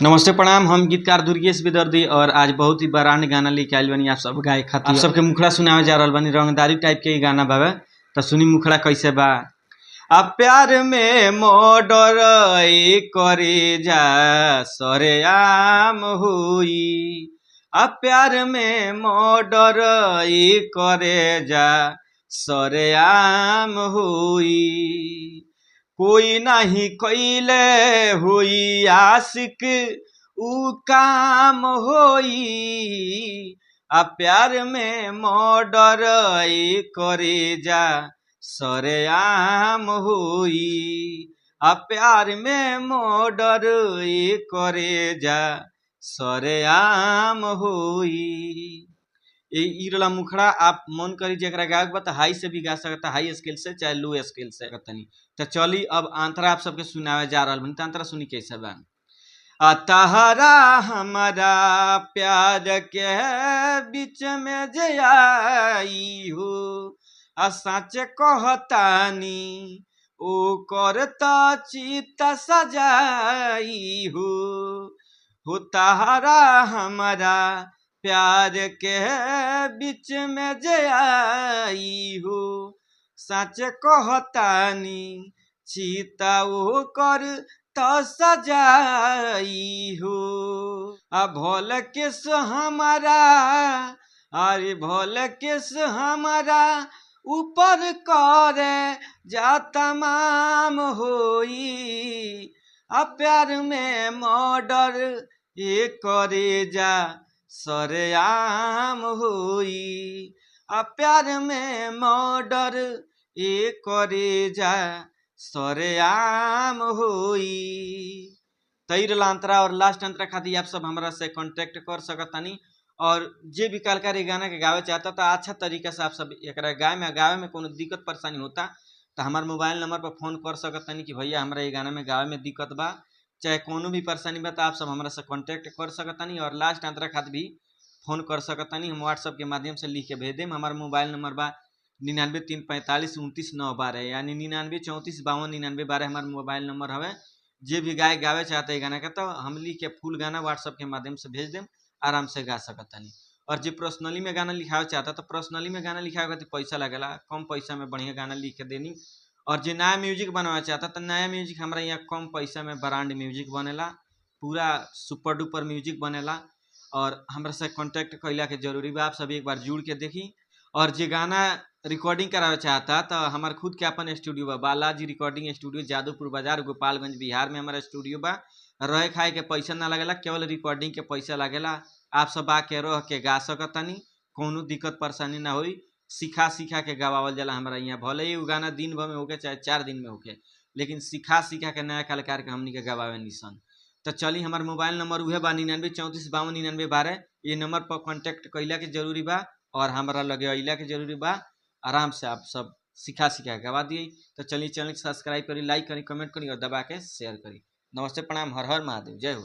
नमस्ते प्रणाम। हम गीतकार दुर्गेश विदर्दी और आज बहुत ही ब्रांड गाना लेके आइल बानी आप सब गाए खातिर। आप सबके मुखड़ा सुनावे जा रहल बानी। रंगदारी टाइप के गाना बावे तो सुनी मुखड़ा कैसे बा। अब प्यार में मोडर करे जा सरेआम हुई। अब प्यार में मोडर करे जा सरेआम हुई। कोई नहीं कैले हुई आशिक ऊ काम होई। आ प्यार में मर्डर करे जा सरेआम होई। आ प्यार में मर्डर करे जा सरेआम होई। इरला मुखड़ा आप मन करी जरा गायक बा तो हाई से भी गा सकता, हाई स्केल से चाहे लो स्केल से तनी। तो चली अब आंतरा आप सबके सुनावे जा रहा बनी। आंतरा सुनी कैसे बा। तहरा हमारा प्यार के बीच में जयाई हो सच कहतानी ओ करता चित सजाई हो तहरा हमारा प्यार के बीच में जयाई हो सच कहतानी चीता वो कर तो सजाई हो। भोल किस हमारा अरे भोल किस हमारा ऊपर करे जा तमाम होई। प्यार में मर्डर ये करे जा सरेआम होई। प्यार में मर्डर ये करे जा सरेआम होई। तैर अंतरा और लास्ट अंतरा खातिर आप सब हमरा से कांटेक्ट कर सकतानी। और जे भी कलाकार गाना के गावे चाहता तो अच्छा तरीका से आप सब एक गावे में कोनो दिक्कत परेशानी होता तो हमारे मोबाइल नंबर पर फोन कर सकतानी कि भैया हमरा ये गाना में गावे में दिक्कत बा, चाहे कोनो भी परेशानी बा तो आप सब हमरा से कांटेक्ट कर सकतानी। और लास्ट अंतरा खातिर भी फोन कर सकतानी। हम व्हाट्सएप के माध्यम से लिख के भेज देम। हमारा मोबाइल नंबर बा 99 345 29 9 12 यानी 99 34 52 99 12 हमारा मोबाइल नंबर हवे। जे भी गाय गावे चाहते गाना का तो हम लिख के फुल गाना व्हाट्सएप के माध्यम से भेज देम, आराम से गा सकतानी। और जो पर्सनली में गाना लिखावे चाहता तो पर्सनली में गाना लिखावे तो पैसा लगेला, कम पैसा में बढ़िया गाना लिख के देनी। और जो नया म्यूजिक बनवा चाहता तो नया म्यूजिक हमारा यहाँ कम पैसा में ब्रांड म्यूजिक बनेला, पूरा सुपर डुपर म्यूजिक बनेला। और हमरा से कांटेक्ट कैला के जरूरी बा। आप सब एक बार जुड़ के देखी। और जो गाना रिकॉर्डिंग करावे चाहता तो हमारे खुद के अपन स्टूडियो बा, बालाजी रिकॉर्डिंग स्टूडियो, जादूपुर बाजार, गोपालगंज, बिहार में हमारा स्टूडियो बा। रहे खाए के पैसा ना लगेला, केवल रिकॉर्डिंग के पैसा लगेला। आप सब आके रह के गा सकतानी, कोनो दिक्कत परेशानी ना होई। सिखा के गवावल जाला हमारा यहाँ। भले ही गाना दिन भर में होके चाहे 4 दिन में होके, लेकिन सिखा के नया कलाकार के हमनी के गवावे निसन। तो चली हमार मोबाइल नंबर उहे बा 99 34 52 99 12। ये नंबर पर कांटेक्ट कैला के जरूरी बा और हमारा लगे अइला के जरूरी बा। आराम से आप सब सिखा के गवा दिए। तो चलिए चैनल सब्सक्राइब करी, लाइक करी, कमेंट करी और दबा के शेयर करी। नमस्ते प्रणाम, हर हर महादेव, जय हो।